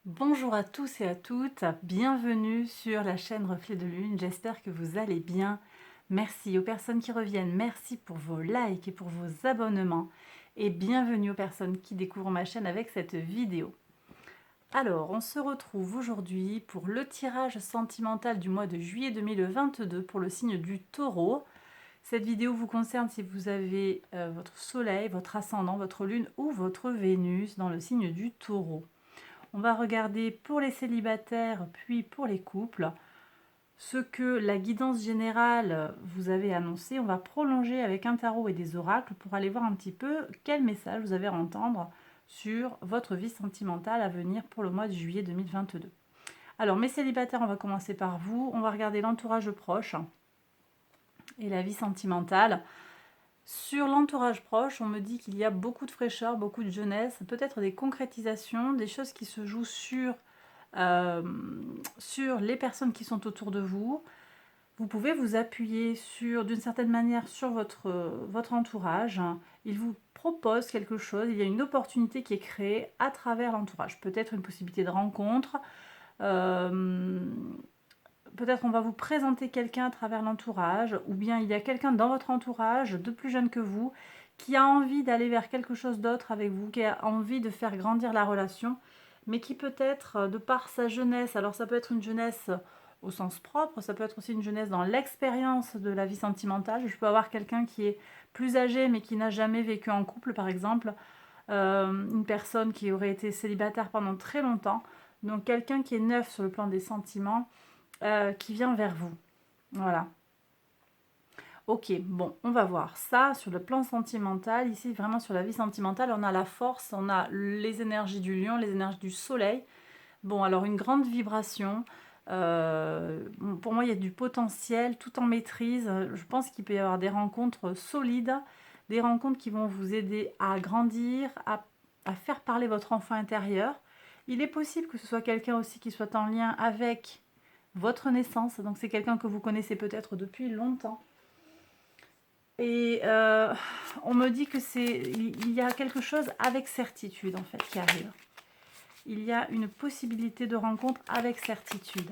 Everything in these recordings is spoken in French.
Bonjour à tous et à toutes, bienvenue sur la chaîne Reflet de Lune, j'espère que vous allez bien. Merci aux personnes qui reviennent, merci pour vos likes et pour vos abonnements et bienvenue aux personnes qui découvrent ma chaîne avec cette vidéo. Alors, on se retrouve aujourd'hui pour le tirage sentimental du mois de juillet 2022 pour le signe du Taureau. Cette vidéo vous concerne si vous avez votre soleil, votre ascendant, votre lune ou votre Vénus dans le signe du Taureau. On va regarder pour les célibataires, puis pour les couples, ce que la guidance générale vous avait annoncé. On va prolonger avec un tarot et des oracles pour aller voir un petit peu quel message vous avez à entendre sur votre vie sentimentale à venir pour le mois de juillet 2022. Alors, mes célibataires, on va commencer par vous. On va regarder l'entourage proche et la vie sentimentale. Sur l'entourage proche, on me dit qu'il y a beaucoup de fraîcheur, beaucoup de jeunesse, peut-être des concrétisations, des choses qui se jouent sur les personnes qui sont autour de vous. Vous pouvez vous appuyer d'une certaine manière sur votre entourage. Il vous propose quelque chose, il y a une opportunité qui est créée à travers l'entourage. Peut-être une possibilité de rencontre, peut-être on va vous présenter quelqu'un à travers l'entourage, ou bien il y a quelqu'un dans votre entourage, de plus jeune que vous, qui a envie d'aller vers quelque chose d'autre avec vous, qui a envie de faire grandir la relation, mais qui peut-être, de par sa jeunesse, alors ça peut être une jeunesse au sens propre, ça peut être aussi une jeunesse dans l'expérience de la vie sentimentale. Je peux avoir quelqu'un qui est plus âgé, mais qui n'a jamais vécu en couple, par exemple, une personne qui aurait été célibataire pendant très longtemps, donc quelqu'un qui est neuf sur le plan des sentiments, qui vient vers vous. Voilà. Ok, bon, on va voir ça sur le plan sentimental. Ici, vraiment sur la vie sentimentale, on a la force, on a les énergies du lion, les énergies du soleil. Bon, alors une grande vibration. Pour moi, il y a du potentiel, tout en maîtrise. Je pense qu'il peut y avoir des rencontres solides, des rencontres qui vont vous aider à grandir, à faire parler votre enfant intérieur. Il est possible que ce soit quelqu'un aussi qui soit en lien avec votre naissance. Donc c'est quelqu'un que vous connaissez peut-être depuis longtemps. Et on me dit que il y a quelque chose avec certitude en fait qui arrive. Il y a une possibilité de rencontre avec certitude.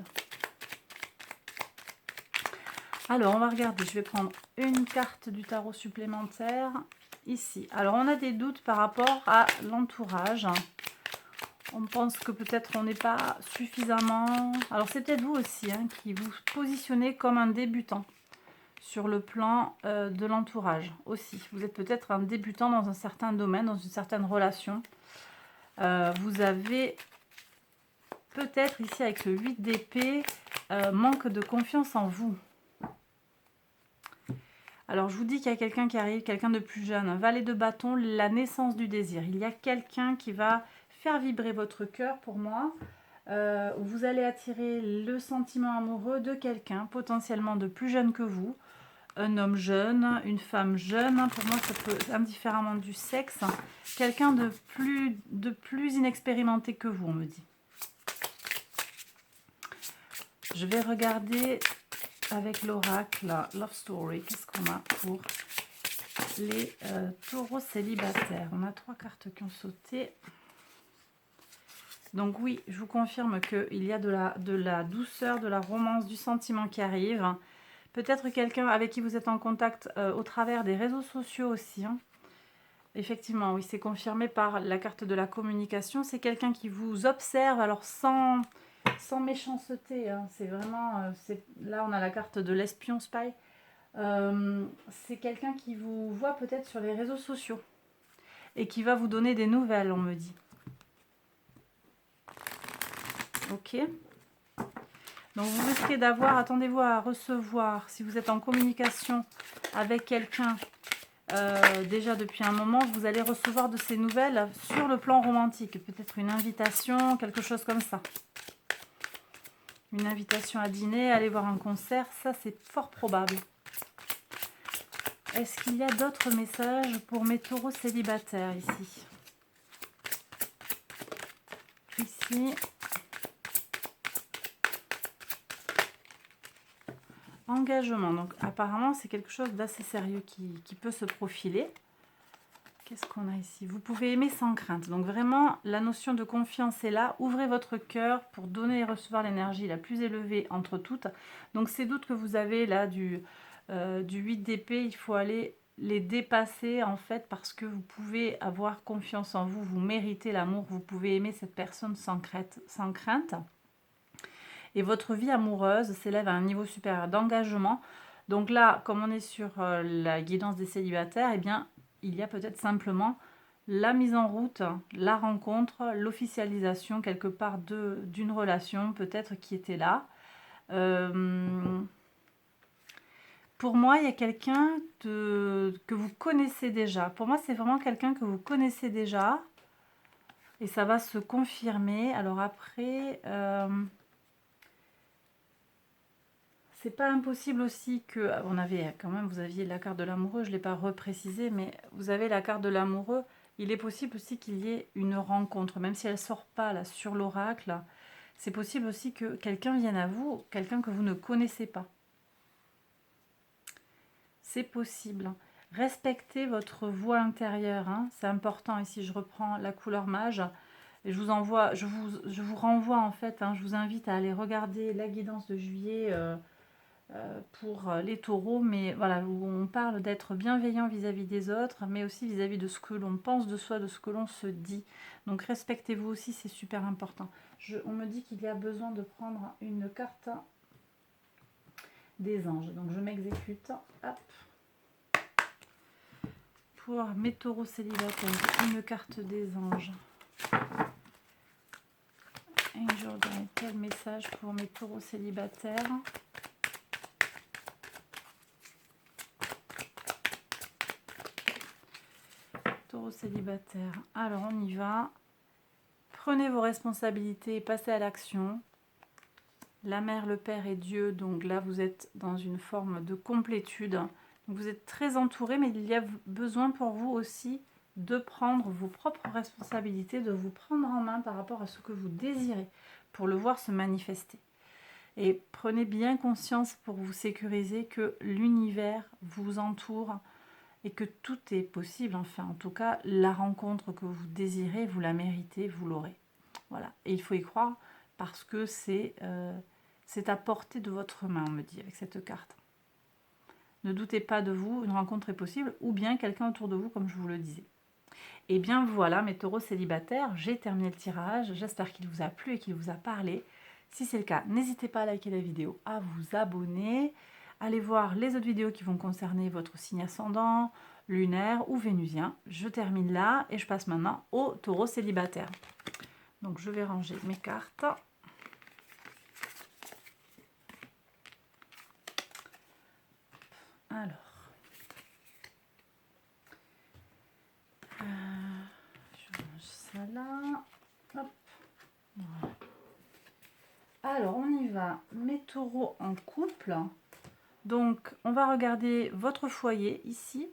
Alors on va regarder, je vais prendre une carte du tarot supplémentaire ici. Alors on a des doutes par rapport à l'entourage. On pense que peut-être on n'est pas suffisamment... Alors c'est peut-être vous aussi qui vous positionnez comme un débutant sur le plan de l'entourage aussi. Vous êtes peut-être un débutant dans un certain domaine, dans une certaine relation. Vous avez peut-être ici avec le 8 d'épée, manque de confiance en vous. Alors je vous dis qu'il y a quelqu'un qui arrive, quelqu'un de plus jeune, valet de bâton, la naissance du désir. Il y a quelqu'un qui va faire vibrer votre cœur pour moi. Vous allez attirer le sentiment amoureux de quelqu'un, potentiellement de plus jeune que vous. Un homme jeune, une femme jeune, pour moi ça peut, indifféremment du sexe, quelqu'un de plus inexpérimenté que vous, on me dit. Je vais regarder avec l'oracle Love Story, qu'est-ce qu'on a pour les taureaux célibataires. On a 3 cartes qui ont sauté. Donc oui, je vous confirme qu'il y a de la douceur, de la romance, du sentiment qui arrive. Peut-être quelqu'un avec qui vous êtes en contact au travers des réseaux sociaux aussi. Effectivement, oui, c'est confirmé par la carte de la communication. C'est quelqu'un qui vous observe, alors sans méchanceté. C'est vraiment... là, on a la carte de l'espion spy. C'est quelqu'un qui vous voit peut-être sur les réseaux sociaux et qui va vous donner des nouvelles, on me dit. Ok. Donc vous risquez d'avoir, attendez-vous à recevoir, si vous êtes en communication avec quelqu'un déjà depuis un moment, vous allez recevoir de ces nouvelles sur le plan romantique. Peut-être une invitation, quelque chose comme ça. Une invitation à dîner, aller voir un concert, ça c'est fort probable. Est-ce qu'il y a d'autres messages pour mes taureaux célibataires ici? Ici. Engagement. Donc apparemment c'est quelque chose d'assez sérieux qui peut se profiler. Qu'est-ce qu'on a ici? Vous pouvez aimer sans crainte. Donc vraiment, la notion de confiance est là. Ouvrez votre cœur pour donner et recevoir l'énergie la plus élevée entre toutes. Donc ces doutes que vous avez là du 8 d'épée, il faut aller les dépasser en fait parce que vous pouvez avoir confiance en vous. Vous méritez l'amour. Vous pouvez aimer cette personne sans crainte. Et votre vie amoureuse s'élève à un niveau supérieur d'engagement. Donc là, comme on est sur la guidance des célibataires, eh bien, il y a peut-être simplement la mise en route, la rencontre, l'officialisation quelque part d'une relation peut-être qui était là. Pour moi, il y a quelqu'un que vous connaissez déjà. Pour moi, c'est vraiment quelqu'un que vous connaissez déjà. Et ça va se confirmer. Alors après... c'est pas impossible aussi que, on avait quand même, vous aviez la carte de l'amoureux, je ne l'ai pas reprécisé, mais vous avez la carte de l'amoureux. Il est possible aussi qu'il y ait une rencontre, même si elle ne sort pas là sur l'oracle. C'est possible aussi que quelqu'un vienne à vous, quelqu'un que vous ne connaissez pas. C'est possible. Respectez votre voix intérieure, hein. C'est important. Ici, je reprends la couleur mage. Et je vous renvoie en fait, hein, je vous invite à aller regarder la guidance de juillet pour les taureaux, mais voilà, où on parle d'être bienveillant vis-à-vis des autres, mais aussi vis-à-vis de ce que l'on pense de soi, de ce que l'on se dit. Donc respectez-vous aussi, c'est super important. On me dit qu'il y a besoin de prendre une carte des anges, donc je m'exécute. Hop. Pour mes taureaux célibataires, une carte des anges. Angel Guide, quel message pour mes taureaux célibataires? Taureau célibataire. Alors on y va. Prenez vos responsabilités et passez à l'action. La mère, le père et Dieu. Donc là vous êtes dans une forme de complétude. Vous êtes très entouré, mais il y a besoin pour vous aussi de prendre vos propres responsabilités, de vous prendre en main par rapport à ce que vous désirez pour le voir se manifester. Et prenez bien conscience pour vous sécuriser que l'univers vous entoure et que tout est possible. Enfin, en tout cas, la rencontre que vous désirez, vous la méritez, vous l'aurez. Voilà. Et il faut y croire parce que c'est à portée de votre main, on me dit, avec cette carte. Ne doutez pas de vous, une rencontre est possible, ou bien quelqu'un autour de vous, comme je vous le disais. Et bien voilà, mes taureaux célibataires, j'ai terminé le tirage. J'espère qu'il vous a plu et qu'il vous a parlé. Si c'est le cas, n'hésitez pas à liker la vidéo, à vous abonner. Allez voir les autres vidéos qui vont concerner votre signe ascendant, lunaire ou vénusien. Je termine là et je passe maintenant aux taureaux célibataires. Donc je vais ranger mes cartes. Alors, je range ça là. Hop. Voilà. Alors, on y va. Mes taureaux en couple. Donc, on va regarder votre foyer ici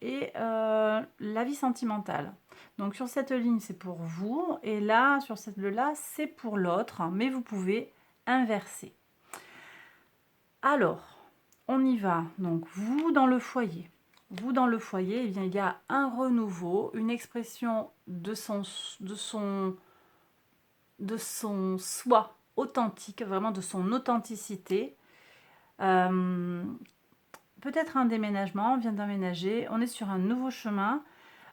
et la vie sentimentale. Donc, sur cette ligne, c'est pour vous. Et là, sur celle-là, c'est pour l'autre. Mais vous pouvez inverser. Alors, on y va. Donc, vous dans le foyer. Vous dans le foyer, eh bien, il y a un renouveau, une expression de son soi authentique, vraiment de son authenticité. Peut-être un déménagement, on vient d'aménager, on est sur un nouveau chemin.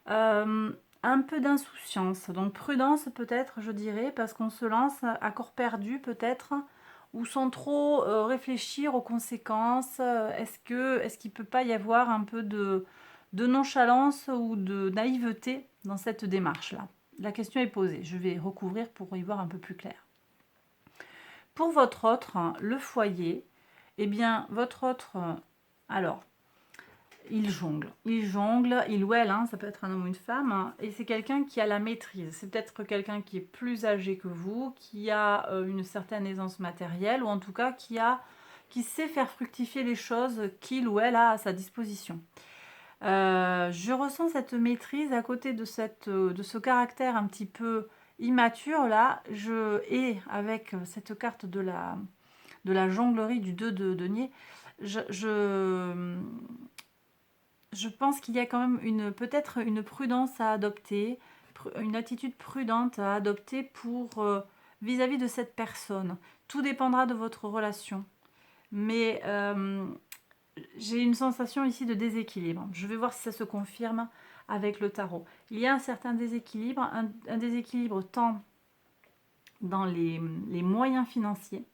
Un peu d'insouciance, donc prudence peut-être, je dirais, parce qu'on se lance à corps perdu peut-être, ou sans trop réfléchir aux conséquences. Est-ce qu'il ne peut pas y avoir un peu de nonchalance ou de naïveté dans cette démarche-là? La question est posée, je vais recouvrir pour y voir un peu plus clair. Pour votre autre, le foyer, eh bien, votre autre, alors, il jongle, il ou elle, hein, ça peut être un homme ou une femme, hein, et c'est quelqu'un qui a la maîtrise. C'est peut-être quelqu'un qui est plus âgé que vous, qui a une certaine aisance matérielle, ou en tout cas qui sait faire fructifier les choses qu'il ou elle a à sa disposition. Je ressens cette maîtrise à côté de ce caractère un petit peu immature là. Avec cette carte de la jonglerie du 2 de denier, je je pense qu'il y a quand même peut-être une prudence à adopter, une attitude prudente à adopter pour vis-à-vis de cette personne. Tout dépendra de votre relation. Mais j'ai une sensation ici de déséquilibre. Je vais voir si ça se confirme avec le tarot. Il y a un certain déséquilibre, un déséquilibre tant dans les moyens financiers.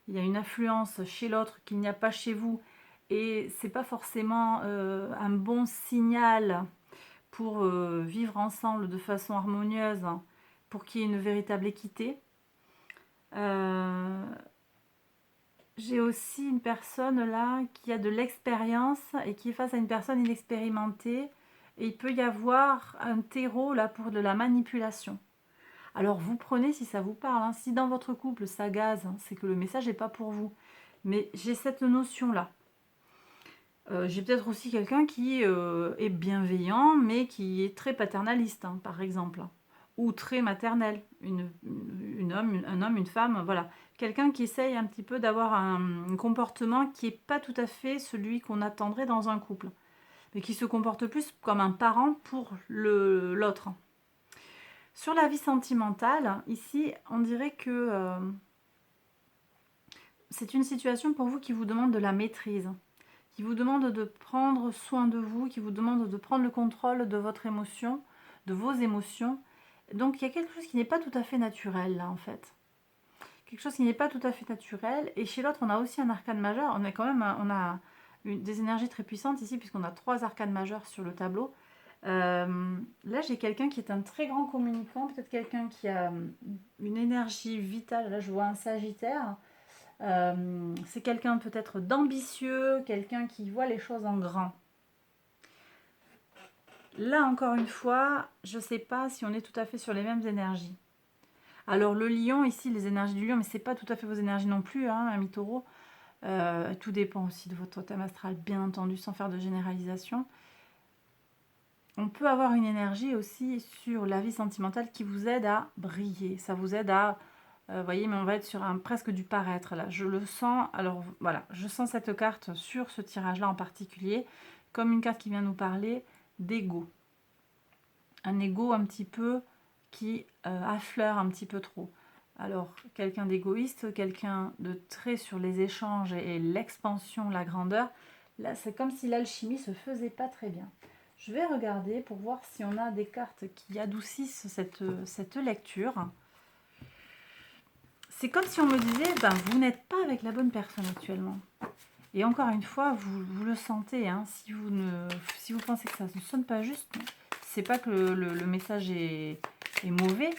Il y a une influence chez l'autre qu'il n'y a pas chez vous et c'est pas forcément un bon signal pour vivre ensemble de façon harmonieuse, pour qu'il y ait une véritable équité. J'ai aussi une personne là qui a de l'expérience et qui est face à une personne inexpérimentée. Et il peut y avoir un terreau là pour de la manipulation. Alors vous prenez si ça vous parle. Hein. Si dans votre couple ça gaze, hein, c'est que le message n'est pas pour vous. Mais j'ai cette notion-là. J'ai peut-être aussi quelqu'un qui est bienveillant, mais qui est très paternaliste, hein, par exemple. Ou très maternel. Un homme, une femme, voilà. Quelqu'un qui essaye un petit peu d'avoir un comportement qui n'est pas tout à fait celui qu'on attendrait dans un couple. Mais qui se comporte plus comme un parent pour l'autre. Sur la vie sentimentale, ici, on dirait que c'est une situation pour vous qui vous demande de la maîtrise, qui vous demande de prendre soin de vous, qui vous demande de prendre le contrôle de votre émotion, de vos émotions. Donc il y a quelque chose qui n'est pas tout à fait naturel là en fait. Quelque chose qui n'est pas tout à fait naturel. Et chez l'autre, on a aussi un arcane majeur. On a quand même des énergies très puissantes ici puisqu'on a 3 arcanes majeurs sur le tableau. Là, j'ai quelqu'un qui est un très grand communicant, peut-être quelqu'un qui a une énergie vitale. Là, je vois un Sagittaire. C'est quelqu'un peut-être d'ambitieux, quelqu'un qui voit les choses en grand. Là, encore une fois, je ne sais pas si on est tout à fait sur les mêmes énergies. Alors, le lion, ici, les énergies du lion, mais ce n'est pas tout à fait vos énergies non plus, hein, ami taureau. Tout dépend aussi de votre thème astral, bien entendu, sans faire de généralisation. On peut avoir une énergie aussi sur la vie sentimentale qui vous aide à briller. Ça vous aide à... voyez, mais on va être sur presque du paraître là. Je le sens. Alors voilà, je sens cette carte sur ce tirage-là en particulier comme une carte qui vient nous parler d'ego. Un ego un petit peu qui affleure un petit peu trop. Alors, quelqu'un d'égoïste, quelqu'un de très sur les échanges et l'expansion, la grandeur. Là, c'est comme si l'alchimie se faisait pas très bien. Je vais regarder pour voir si on a des cartes qui adoucissent cette lecture. C'est comme si on me disait, ben, vous n'êtes pas avec la bonne personne actuellement. Et encore une fois, vous le sentez. Hein, si vous pensez que ça ne sonne pas juste, c'est pas que le message est mauvais,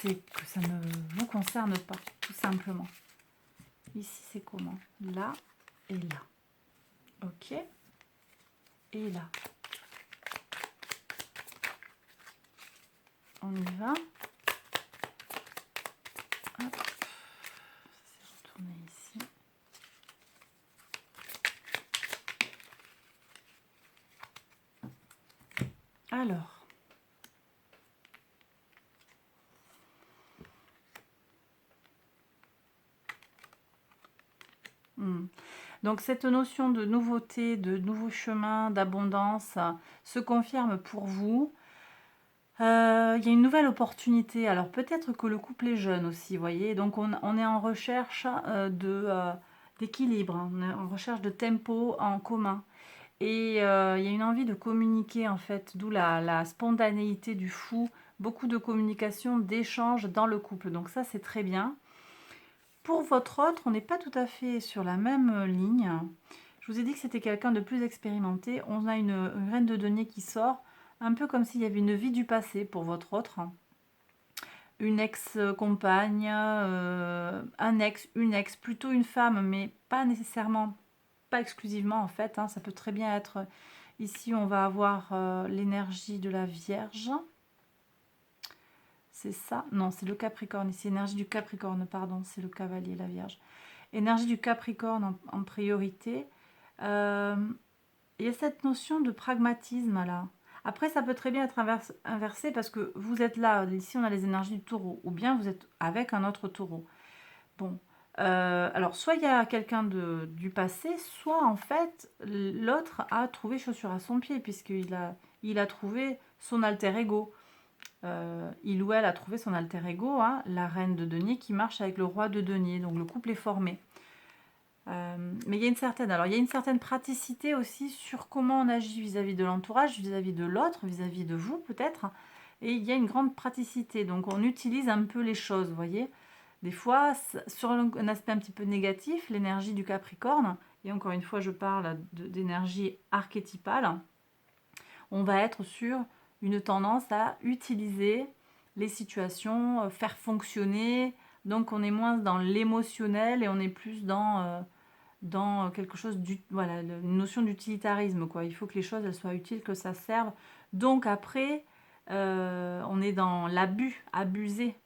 c'est que ça ne vous concerne pas, tout simplement. Ici, c'est comment? Là et là. Ok. Et là. On y va. Hop. Ça s'est retourné ici. Alors. Donc cette notion de nouveauté, de nouveau chemin, d'abondance se confirme pour vous. Il y a une nouvelle opportunité. Alors peut-être que le couple est jeune aussi, vous voyez. Donc on est en recherche d'équilibre, hein. On est en recherche de tempo en commun. Et il y a une envie de communiquer en fait, d'où la spontanéité du fou. Beaucoup de communication, d'échange dans le couple. Donc ça c'est très bien. Pour votre autre, on n'est pas tout à fait sur la même ligne. Je vous ai dit que c'était quelqu'un de plus expérimenté. On a une graine de denier qui sort, un peu comme s'il y avait une vie du passé pour votre autre. Une ex-compagne, un ex, une ex, plutôt une femme, mais pas nécessairement, pas exclusivement en fait. Hein. Ça peut très bien être... Ici, on va avoir l'énergie de la Vierge. C'est ça? Non, c'est le Capricorne. Ici, énergie du Capricorne, pardon, c'est le Cavalier, la Vierge. Énergie du Capricorne en priorité. Il y a cette notion de pragmatisme là. Après, ça peut très bien être inversé parce que vous êtes là, ici on a les énergies du taureau, ou bien vous êtes avec un autre taureau. Bon, Alors, soit il y a quelqu'un du passé, soit en fait, l'autre a trouvé chaussure à son pied, il a trouvé son alter ego. Il ou elle a trouvé son alter ego, hein, la reine de denier qui marche avec le roi de denier, donc le couple est formé. Mais il y a une certaine praticité aussi sur comment on agit vis-à-vis de l'entourage, vis-à-vis de l'autre, vis-à-vis de vous peut-être. Et il y a une grande praticité, donc on utilise un peu les choses, vous voyez. Des fois, sur un aspect un petit peu négatif, l'énergie du Capricorne, et encore une fois je parle d'énergie archétypale, on va être sur une tendance à utiliser les situations, faire fonctionner, donc on est moins dans l'émotionnel et on est plus dans quelque chose, voilà, une notion d'utilitarisme, quoi. Il faut que les choses elles soient utiles, que ça serve. Donc après, on est dans l'abus, abuser.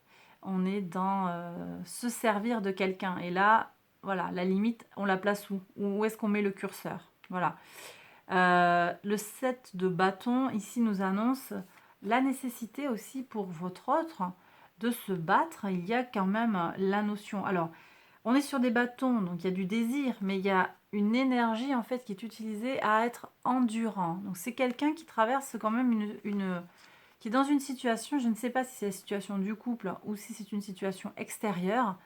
On est dans se servir de quelqu'un. Et là, voilà, la limite, on la place où? Où est-ce qu'on met le curseur? Voilà. Le 7 de bâton, ici, nous annonce la nécessité aussi pour votre autre de se battre. Il y a quand même la notion. Alors, on est sur des bâtons, donc il y a du désir, mais il y a une énergie en fait qui est utilisée à être endurant. Donc c'est quelqu'un qui traverse quand même qui est dans une situation, je ne sais pas si c'est la situation du couple ou si c'est une situation extérieure.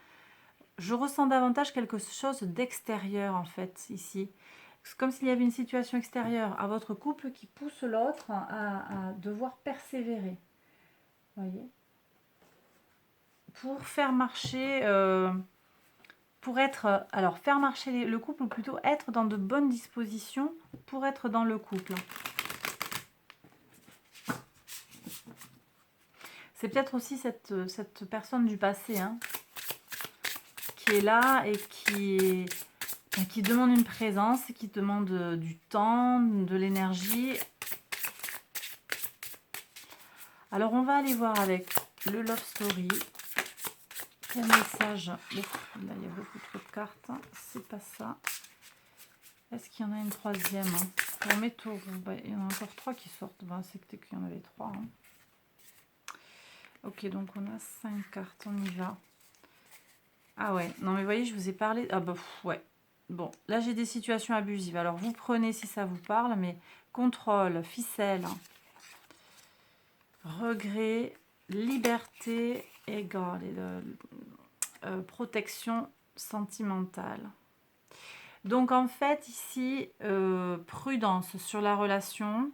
Je ressens davantage quelque chose d'extérieur en fait ici. C'est comme s'il y avait une situation extérieure à votre couple qui pousse l'autre à devoir persévérer. Voyez, pour faire marcher alors faire marcher le couple ou plutôt être dans de bonnes dispositions pour être dans le couple. C'est peut-être aussi cette personne du passé hein, qui est là et qui demande une présence, qui demande du temps, de l'énergie. Alors on va aller voir avec le Love Story. Quel message? Ouf, là il y a beaucoup trop de cartes, c'est pas ça. Est-ce qu'il y en a une troisième hein? Pour mes taureaux, il y en a encore 3 qui sortent. C'est qu'il y en avait 3. Hein. Ok, donc on a 5 cartes, on y va. Ah ouais, non mais vous voyez, je vous ai parlé... Ah bah ouais. Bon, là j'ai des situations abusives. Alors vous prenez si ça vous parle, mais contrôle, ficelle, regret, liberté, égale, protection sentimentale. Donc en fait ici, prudence sur la relation.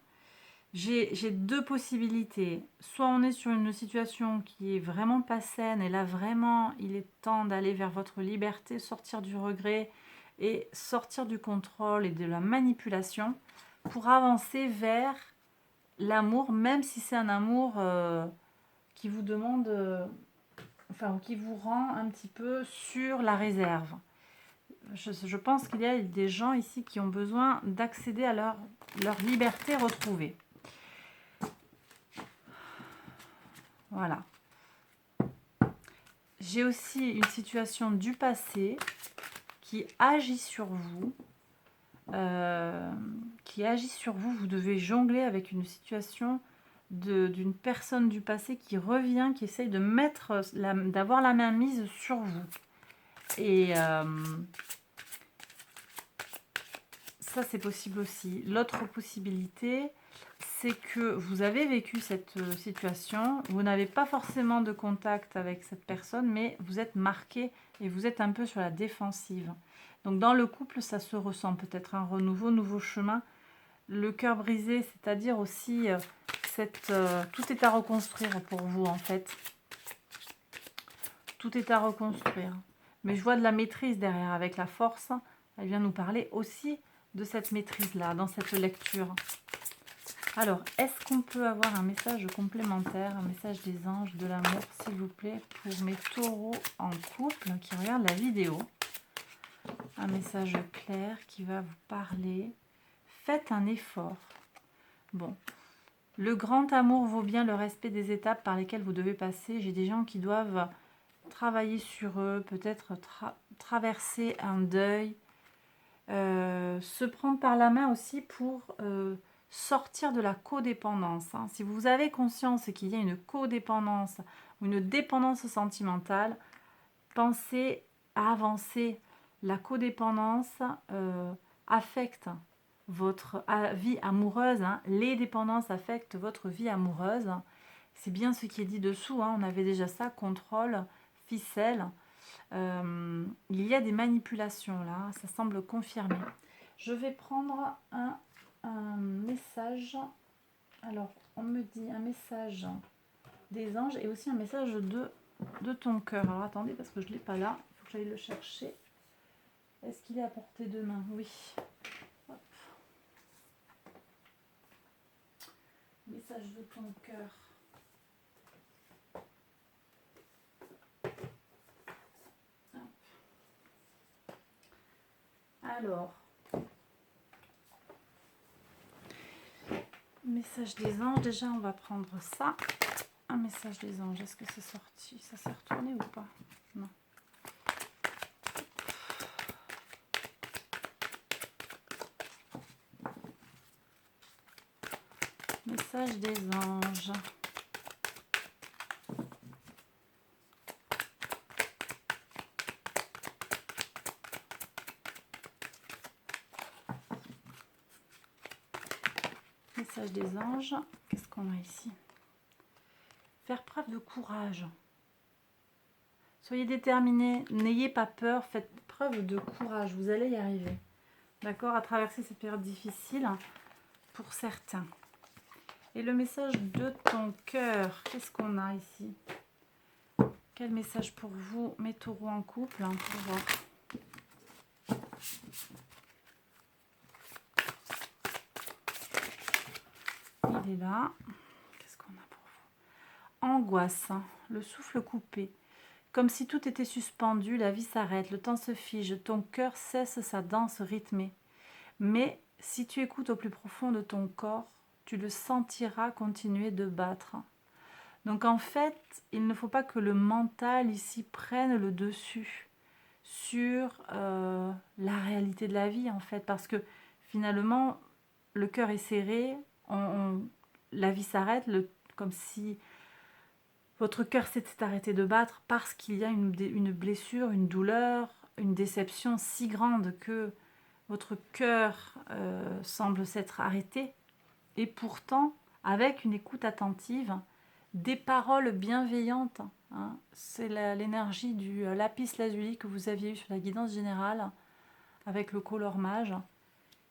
J'ai deux possibilités. Soit on est sur une situation qui est vraiment pas saine et là vraiment il est temps d'aller vers votre liberté, sortir du regret et sortir du contrôle et de la manipulation pour avancer vers l'amour, même si c'est un amour qui vous demande, enfin qui vous rend un petit peu sur la réserve. Je pense qu'il y a des gens ici qui ont besoin d'accéder à leur liberté retrouvée. Voilà. J'ai aussi une situation du passé qui agit sur vous. Vous devez jongler avec une situation d'une personne du passé qui revient, qui essaye de d'avoir la main mise sur vous. Et ça, c'est possible aussi. L'autre possibilité, c'est que vous avez vécu cette situation, vous n'avez pas forcément de contact avec cette personne, mais vous êtes marqué et vous êtes un peu sur la défensive. Donc dans le couple, ça se ressent peut-être un renouveau, nouveau chemin. Le cœur brisé, c'est-à-dire aussi tout est à reconstruire pour vous en fait. Tout est à reconstruire. Mais je vois de la maîtrise derrière avec la force. Elle vient nous parler aussi de cette maîtrise-là, dans cette lecture. Alors, est-ce qu'on peut avoir un message complémentaire, un message des anges de l'amour, s'il vous plaît, pour mes taureaux en couple qui regardent la vidéo? Un message clair qui va vous parler. Faites un effort. Bon, le grand amour vaut bien le respect des étapes par lesquelles vous devez passer. J'ai des gens qui doivent travailler sur eux, peut-être traverser un deuil, se prendre par la main aussi pour sortir de la codépendance. Hein. Si vous avez conscience qu'il y a une codépendance ou une dépendance sentimentale, pensez avancer. La codépendance affecte votre vie amoureuse, hein. Les dépendances affectent votre vie amoureuse. C'est bien ce qui est dit dessous, hein. On avait déjà ça, contrôle, ficelle. Il y a des manipulations là, ça semble confirmé. Je vais prendre un message. Alors, on me dit un message des anges et aussi un message de ton cœur. Alors, attendez, parce que je ne l'ai pas là. Il faut que j'aille le chercher. Est-ce qu'il est à portée de main? Oui. Hop. Message de ton cœur. Alors, message des anges, déjà on va prendre ça. Un message des anges, est-ce que c'est sorti? Ça s'est retourné ou pas? Non. Message des anges. Message des anges. Qu'est-ce qu'on a ici? Faire preuve de courage. Soyez déterminés, n'ayez pas peur, faites preuve de courage, vous allez y arriver. D'accord? À traverser cette période difficile pour certains. Et le message de ton cœur, qu'est-ce qu'on a ici? Quel message pour vous, mes taureaux en couple, hein, pour voir. Il est là. Qu'est-ce qu'on a pour vous? Angoisse, hein, le souffle coupé. Comme si tout était suspendu, la vie s'arrête, le temps se fige, ton cœur cesse sa danse rythmée. Mais si tu écoutes au plus profond de ton corps, tu le sentiras continuer de battre. Donc en fait, il ne faut pas que le mental ici prenne le dessus sur la réalité de la vie en fait, parce que finalement, le cœur est serré, la vie s'arrête, comme si votre cœur s'était arrêté de battre parce qu'il y a une blessure, une douleur, une déception si grande que votre cœur semble s'être arrêté. Et pourtant, avec une écoute attentive, des paroles bienveillantes, hein, c'est l'énergie du lapis lazuli que vous aviez eu sur la guidance générale avec le color mage.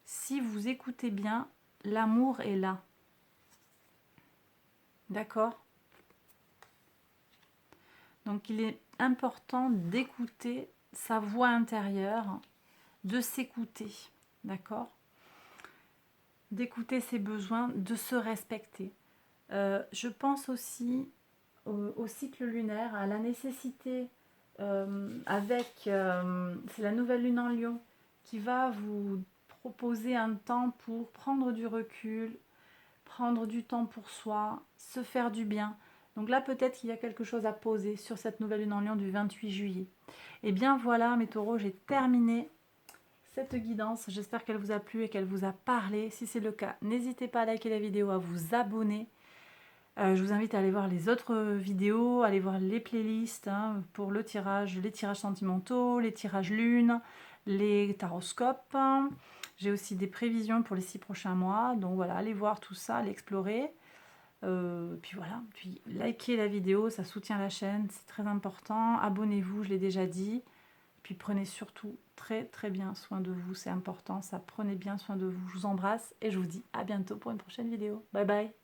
Si vous écoutez bien, l'amour est là. D'accord? Donc il est important d'écouter sa voix intérieure, de s'écouter, d'accord? D'écouter ses besoins, de se respecter. Je pense aussi au cycle lunaire, à la nécessité c'est la nouvelle lune en Lion qui va vous proposer un temps pour prendre du recul, prendre du temps pour soi, se faire du bien. Donc là, peut-être qu'il y a quelque chose à poser sur cette nouvelle lune en Lion du 28 juillet. Et bien voilà, mes taureaux, j'ai terminé cette guidance. J'espère qu'elle vous a plu et qu'elle vous a parlé. Si c'est le cas, n'hésitez pas à liker la vidéo, à vous abonner. Je vous invite à aller voir les autres vidéos, à aller voir les playlists hein, pour le tirage, les tirages sentimentaux, les tirages lune, les taroscopes. J'ai aussi des prévisions pour les 6 prochains mois. Donc voilà, allez voir tout ça, allez explorer. Puis voilà, puis likez la vidéo, ça soutient la chaîne, c'est très important. Abonnez-vous, je l'ai déjà dit. Puis prenez surtout très très bien soin de vous, c'est important ça. Prenez bien soin de vous. Je vous embrasse et je vous dis à bientôt pour une prochaine vidéo. Bye bye.